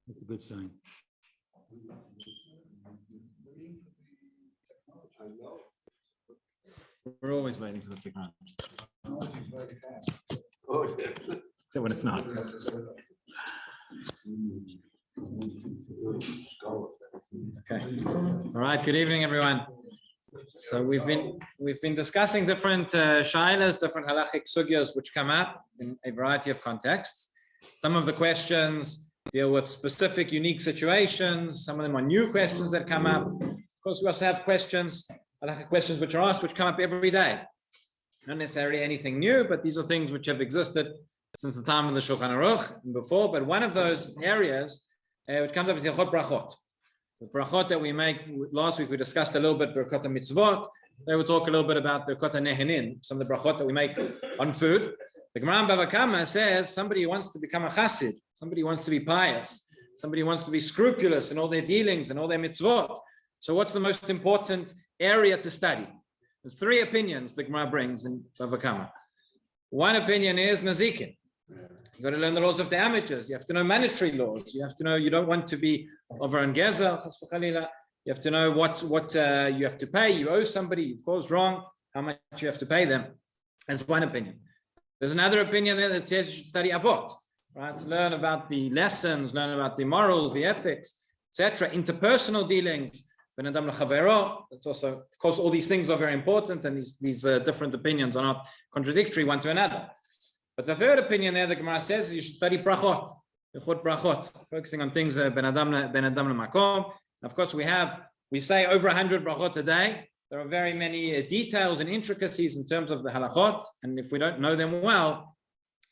That's a good sign. We're always waiting for the technology. Except when it's not. Okay. All right. Good evening, everyone. So we've been discussing different shailas, different halachic sugyas which come up in a variety of contexts. Some of the questions deal with specific, unique situations. Some of them are new questions that come up. Of course, we also have questions, halachic questions which are asked, which come up every day. Not necessarily anything new, but these are things which have existed since the time of the Shulchan Aruch and before. But one of those areas which comes up is Brachot. The brachot that we make, last week we discussed a little bit Brachot mitzvot. They will talk a little bit about Brachot nehenin, some of the brachot that we make on food. The Gemara in Bava Kama says somebody who wants to become a chassid, somebody who wants to be pious, somebody who wants to be scrupulous in all their dealings and all their mitzvot. So what's the most important area to study? There's three opinions the Gemara brings in Bava Kama. One opinion is nazikin. You got to learn the laws of damages. You have to know monetary laws. You have to know you don't want to be over on gezer. You have to know what you have to pay. You owe somebody, you've caused wrong, how much you have to pay them. That's one opinion. There's another opinion there that says you should study avot, right? To learn about the lessons, learn about the morals, the ethics, etc. Interpersonal dealings. That's also, of course, all these things are very important, and these different opinions are not contradictory one to another. But the third opinion there, the Gemara says, is you should study brachot, focusing on things ben adam lemakom. Of course, we say over 100 brachot a day. There are very many details and intricacies in terms of the halachot, and if we don't know them well,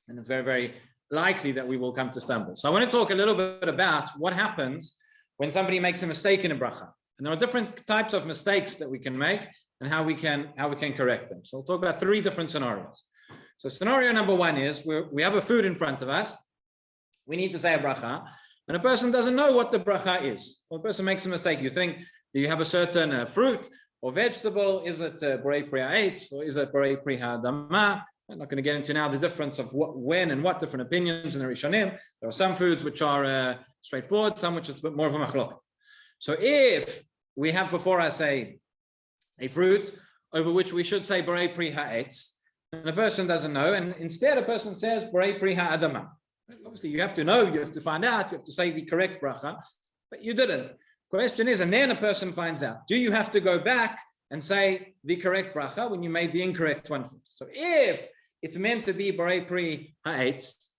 then it's very, very likely that we will come to stumble. So I want to talk a little bit about what happens when somebody makes a mistake in a bracha. And there are different types of mistakes that we can make and how we can correct them. So we'll talk about three different scenarios. So scenario number one is we have a food in front of us. We need to say a bracha, and a person doesn't know what the bracha is. Or a person makes a mistake. You think, do you have a certain fruit or vegetable? Is it borei pri ha'etz or is it borei pri ha'adama? I'm not going to get into now the difference of when and what different opinions in the Rishonim. There are some foods which are straightforward, some which is a bit more of a machloket. So if we have before us a fruit over which we should say borei pri ha'etz, and a person doesn't know, and instead a person says borei pri ha'adama. Obviously, you have to know, you have to find out, you have to say the correct bracha, but you didn't. Question is, and then a person finds out, do you have to go back and say the correct bracha when you made the incorrect one first? So if it's meant to be borei pri ha'etz,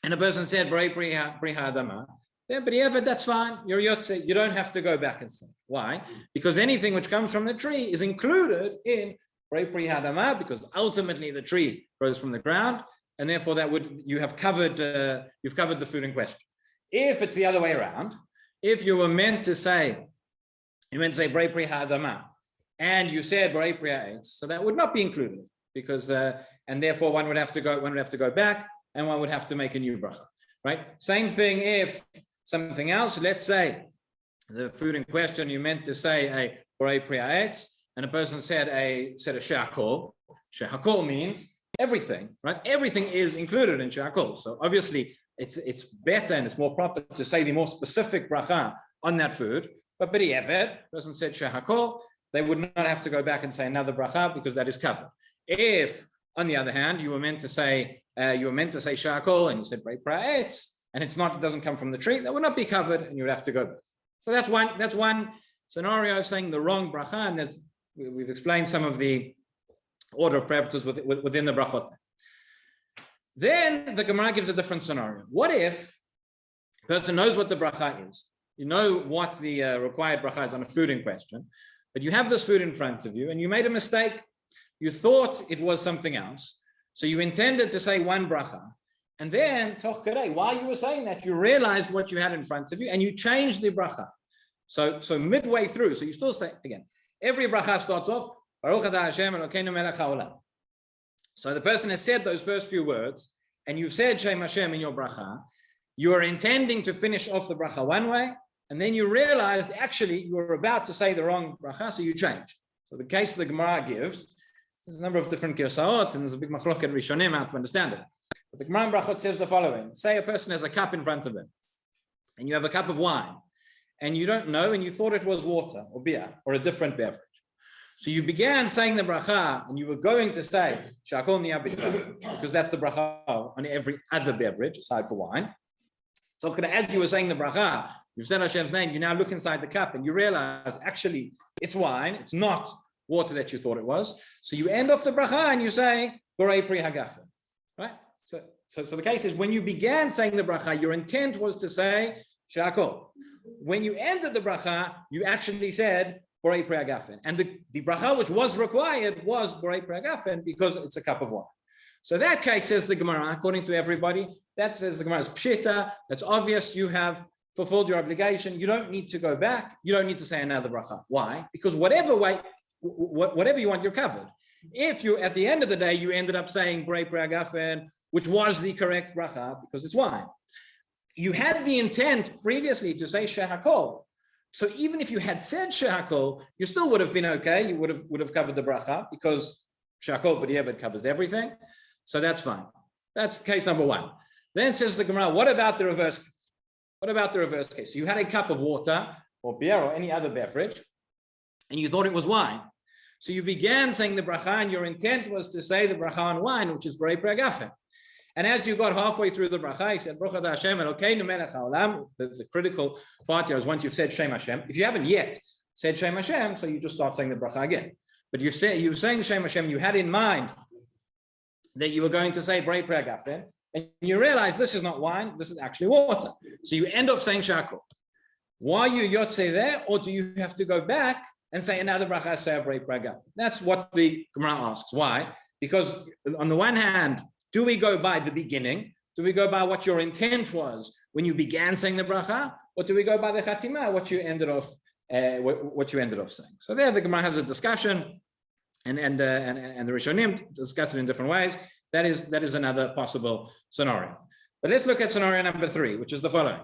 and a person said borei pri ha'adama, then but that's fine, you're yotze, you don't have to go back and say. Why? Because anything which comes from the tree is included in borei pri ha'adama, because ultimately the tree grows from the ground, and therefore you've covered the food in question. If it's the other way around, if you were meant to say borei pri ha'adama, and you said borei pri ha'etz, so that would not be included, because and therefore one would have to go back, and one would have to make a new bracha, right? Same thing if something else. Let's say the food in question you meant to say a borei pri ha'etz, and a person said a she'akol. She'akol means everything, right? Everything is included in she'akol. So obviously it's better and it's more proper to say the more specific bracha on that food. But b'di'evet, person said she'akol, they would not have to go back and say another bracha because that is covered. If, on the other hand, you were meant to say she'akol and you said borei pri ha'etz, and it doesn't come from the tree, that would not be covered, and you would have to go back. So that's one scenario saying the wrong bracha, and we've explained some of the order of preferences within the brachot. Then the Gemara gives a different scenario. What if a person knows what the bracha is? You know what the required bracha is on a food in question, but you have this food in front of you and you made a mistake. You thought it was something else. So you intended to say one bracha. And then, toch kadei, while you were saying that, you realized what you had in front of you and you changed the bracha. So midway through, so you still say, again, every bracha starts off, Baruch atah Hashem Elokeinu melech haolam. So the person has said those first few words, and you've said Shem Hashem in your bracha. You are intending to finish off the bracha one way, and then you realized actually you were about to say the wrong bracha, so you changed. So the case the Gemara gives, there's a number of different girsaot, and there's a big machloket Rishonim how to understand it. But the Gemara in Brachot says the following: say a person has a cup in front of him, and you have a cup of wine, and you don't know, and you thought it was water or beer or a different beverage. So you began saying the bracha, and you were going to say shakol niya b'shakol, because that's the bracha on every other beverage aside for wine. So as you were saying the bracha, you said Hashem's name, you now look inside the cup and you realize actually it's wine, it's not water that you thought it was. So you end off the bracha and you say borei pri hagafen, right? So the case is when you began saying the bracha, your intent was to say shakol. When you ended the bracha, you actually said borei pri hagafen, and the bracha which was required was borei pri hagafen because it's a cup of wine. So that case, says the Gemara, according to everybody, that says the Gemara is pshita. That's obvious. You have fulfilled your obligation. You don't need to go back. You don't need to say another bracha. Why? Because whatever you want, you're covered. If you, at the end of the day, you ended up saying borei pri hagafen, which was the correct bracha because it's wine, you had the intent previously to say shehakol. So even if you had said shehakol, you still would have been okay. You would have covered the bracha because shehakol b'diavad covers everything. So that's fine. That's case number one. Then says the Gemara, what about the reverse case? What about the reverse case? So you had a cup of water or beer or any other beverage, and you thought it was wine. So you began saying the bracha, and your intent was to say the bracha on wine, which is borei pri hagafen. And as you got halfway through the bracha, you said, Brachot Hashem Elokeinu melech haolam. The critical part here is once you've said Shem Hashem. If you haven't yet said Shem Hashem, so you just start saying the bracha again. But you were saying Shem Hashem, you had in mind that you were going to say borei pri hagafen, and you realize this is not wine, this is actually water. So you end up saying shakol. Why you yotze there, or do you have to go back and say another bracha, say borei pri hagafen? That's what the Gemara asks. Why? Because on the one hand, do we go by the beginning? Do we go by what your intent was when you began saying the bracha, or do we go by the chatima, what you ended off saying? So there, the Gemara has a discussion. And the Rishonim discuss it in different ways. That is another possible scenario. But let's look at scenario number 3, which is the following.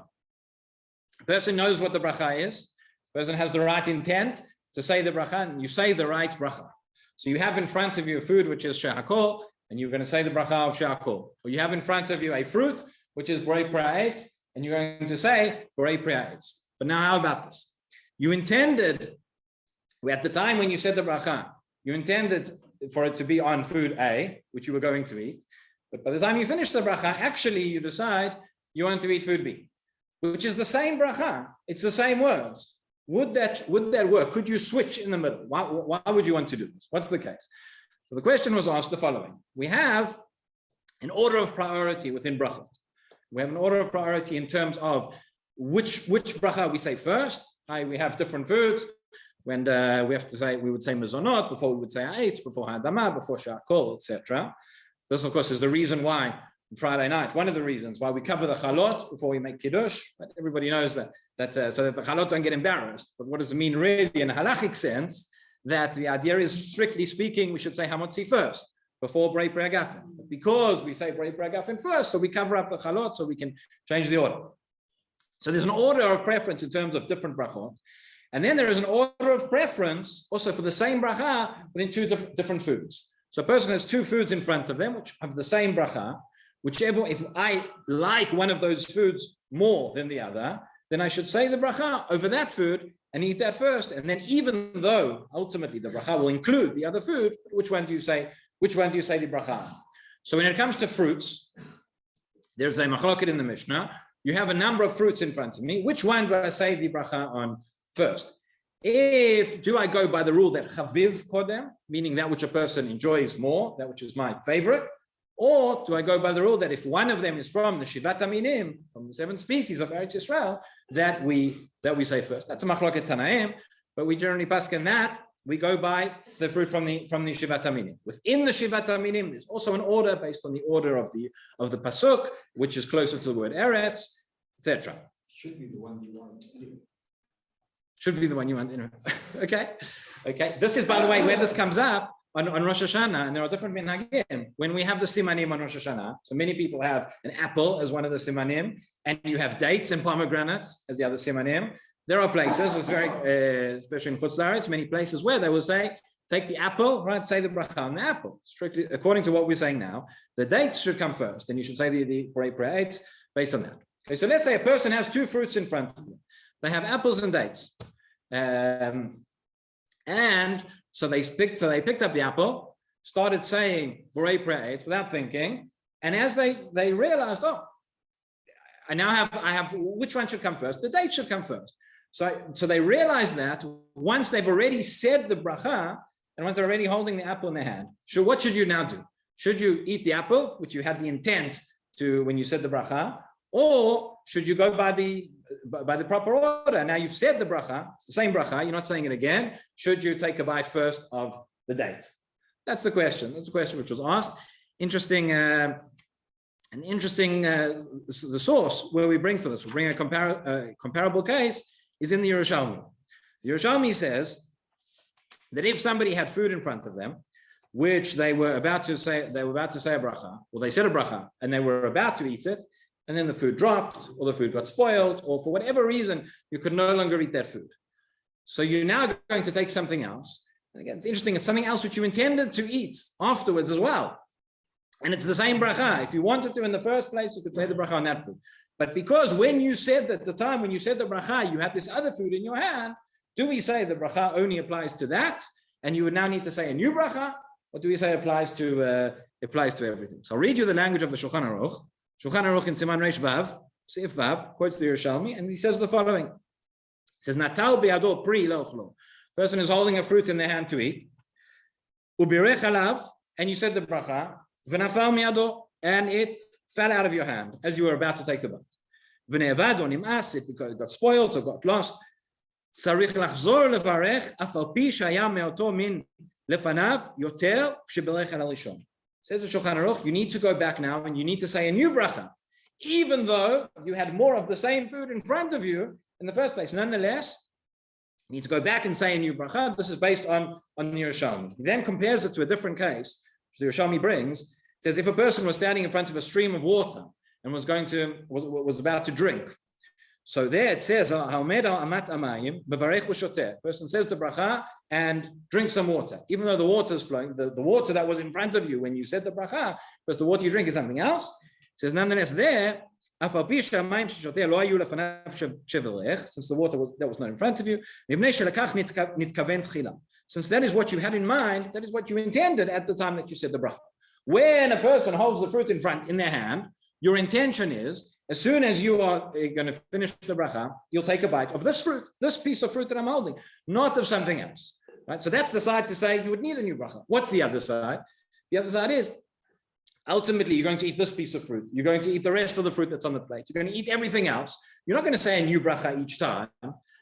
A person knows what the bracha is. The person has the right intent to say the bracha, and you say the right bracha. So you have in front of you food, which is shehakol, and you're going to say the bracha of shehakol. Or you have in front of you a fruit, which is borei pri ha'etz, and you're going to say borei pri ha'etz. But now how about this? You intended, at the time when you said the bracha, you intended for it to be on food A, which you were going to eat. But by the time you finish the bracha, actually you decide you want to eat food B, which is the same bracha. It's the same words. Would that work? Could you switch in the middle? Why would you want to do this? What's the case? So the question was asked the following. We have an order of priority within Brachot. We have an order of priority in terms of which bracha we say first. We have different foods. When we would say mezonot before we would say ha'etz, before ha'adama, before shakol, etc. This, of course, is the reason why on Friday night, one of the reasons why we cover the chalot before we make kiddush. But everybody knows that so that the chalot don't get embarrassed. But what does it mean really in a halachic sense? That the idea is, strictly speaking, we should say hamotzi first before borei pri hagafen. But because we say borei pri hagafen first, so we cover up the chalot so we can change the order. So there's an order of preference in terms of different brachot. And then there is an order of preference also for the same bracha within two different foods. So a person has two foods in front of them, which have the same bracha. If I like one of those foods more than the other, then I should say the bracha over that food and eat that first. And then even though ultimately the bracha will include the other food, which one do you say the bracha? So when it comes to fruits, there's a machloket in the Mishnah. You have a number of fruits in front of me. Which one do I say the bracha on first? Do I go by the rule that chaviv kodem, meaning that which a person enjoys more, that which is my favorite, or do I go by the rule that if one of them is from the shivat aminim, from the 7 species of Eretz Yisrael, that we say first? That's a machloket tanaim, but we generally pasken that we go by the fruit from the shivat aminim. Within the shivat aminim, there's also an order based on the order of the pasuk, which is closer to the word Eretz, etc. Should be the one you want anyway. Should be the one you want anyway. Okay. This is, by the way, where this comes up on Rosh Hashanah, and there are different minhagim. When we have the simanim on Rosh Hashanah, so many people have an apple as one of the simanim, and you have dates and pomegranates as the other simanim. There are places, it's very, especially in Chutz La'aretz, many places where they will say, take the apple, right? Say the bracha on the apple. Strictly according to what we're saying now, the dates should come first, and you should say the borei pri ha'etz based on that. Okay, so let's say a person has two fruits in front of them. They have apples and dates. And so they picked up the apple, started saying Borei Pre'et without thinking. And as they realized, I have which one should come first? The date should come first. So they realized that once they've already said the bracha, and once they're already holding the apple in their hand, so what should you now do? Should you eat the apple, which you had the intent to when you said the bracha, or should you go by the proper order? Now you've said the bracha, it's the same bracha, you're not saying it again. Should you take a bite first of the date? That's the question. That's the question which was asked. Interesting. The source where we bring for this, we bring a comparable case is in the Yerushalmi. The Yerushalmi says that if somebody had food in front of them, which they were about to say a bracha, or they said a bracha, and they were about to eat it, and then the food dropped, or the food got spoiled, or for whatever reason, you could no longer eat that food. So you're now going to take something else. And again, it's interesting, it's something else which you intended to eat afterwards as well. And it's the same bracha. If you wanted to in the first place, you could say the bracha on that food. But because when you said at the time, when you said the bracha, you had this other food in your hand, do we say the bracha only applies to that? And you would now need to say a new bracha? Or do we say applies to everything? So I'll read you the language of the Shulchan Aruch. Shulchan Aruch in Siman Reish Vav, Seif Vav, quotes the Yerushalmi, and he says the following. He says, Natal bi'ado pri lochlo. Person is holding a fruit in their hand to eat. Ubirech alav, and you said the bracha, v'nafal mi'ado, and it fell out of your hand as you were about to take the bite. V'ne'evad or nim'as, it got spoiled or got lost. Tzarich lachzor levarech, afal pi shaya me'oto min lefanav yoter k'shebelech al rishon. Says the Shulchan Aruch, you need to go back now and you need to say a new bracha, even though you had more of the same food in front of you in the first place. Nonetheless, you need to go back and say a new bracha. This is based on the Yerushalmi. He then compares it to a different case, which the Yerushalmi brings. It says if a person was standing in front of a stream of water and was about to drink. So there it says, person says the bracha and drinks some water, even though the water is flowing. The water that was in front of you when you said the bracha, because the water you drink is something else. It says nonetheless there, since the water was not in front of you, since that is what you had in mind, that is what you intended at the time that you said the bracha. When a person holds the fruit in their hand, your intention is, as soon as you are going to finish the bracha, you'll take a bite of this fruit, this piece of fruit that I'm holding, not of something else. Right? So that's the side to say you would need a new bracha. What's the other side? The other side is, ultimately, you're going to eat this piece of fruit. You're going to eat the rest of the fruit that's on the plate. You're going to eat everything else. You're not going to say a new bracha each time.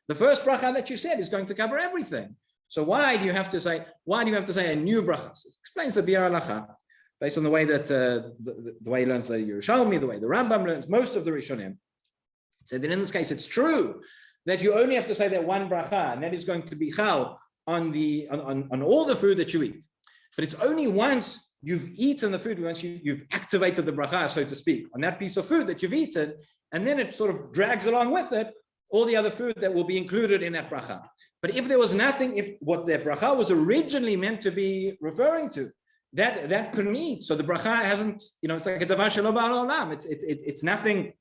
The first bracha that you said is going to cover everything. So why do you have to say a new bracha? It explains the Biur Halacha, based on the way that the way he learns the Yerushalmi, the way the Rambam learns most of the Rishonim. So that in this case, it's true that you only have to say that one bracha, and that is going to be chal on all the food that you eat. But it's only once you've eaten the food, once you've activated the bracha, so to speak, on that piece of food that you've eaten, and then it sort of drags along with it all the other food that will be included in that bracha. But if there was nothing, if what the bracha was originally meant to be referring to, that couldn't eat. So the bracha hasn't, it's like a davar shelo ba'al olam. It's nothing.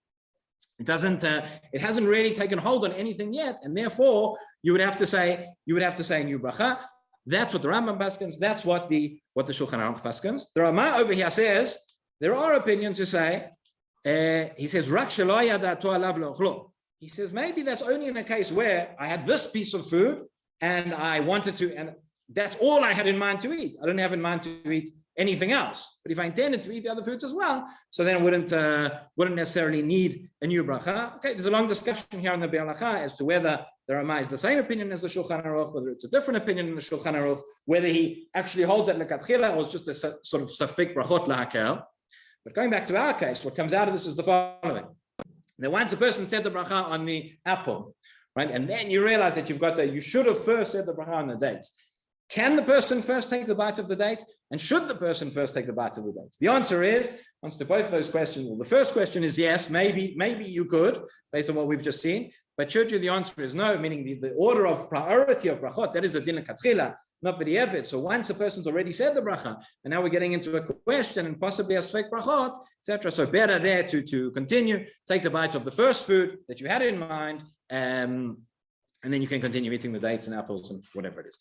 It hasn't really taken hold on anything yet, and therefore you would have to say a new bracha. That's what the Rambam paskins. That's what the Shulchan Aruch paskins. The Rama over here says there are opinions who say he says rak shelo yadato alav lo'achlo. He says maybe that's only in a case where I had this piece of food and I wanted to, and that's all I had in mind to eat. I don't have in mind to eat anything else. But if I intended to eat the other foods as well, so then I wouldn't necessarily need a new bracha. Okay, there's a long discussion here on the Biur Halacha as to whether the Rama is the same opinion as the Shulchan Aruch, whether it's a different opinion in the Shulchan Aruch, whether he actually holds it lekatchila or it's just a sort of safek brachot lahakel. But going back to our case, what comes out of this is the following. Now, once a person said the bracha on the apple, right, and then you realize that you should have first said the bracha on the dates. Can the person first take the bite of the dates? And should the person first take the bite of the dates? The answer is, answer to both of those questions. Well, the first question is yes, maybe you could, based on what we've just seen. But should you, the answer is no, meaning the order of priority of brachot, that is a din lekatchila, not b'di'evet. So once a person's already said the bracha, and now we're getting into a question and possibly a sfek brachot, etc. So better there to continue, take the bites of the first food that you had in mind, and then you can continue eating the dates and apples and whatever it is.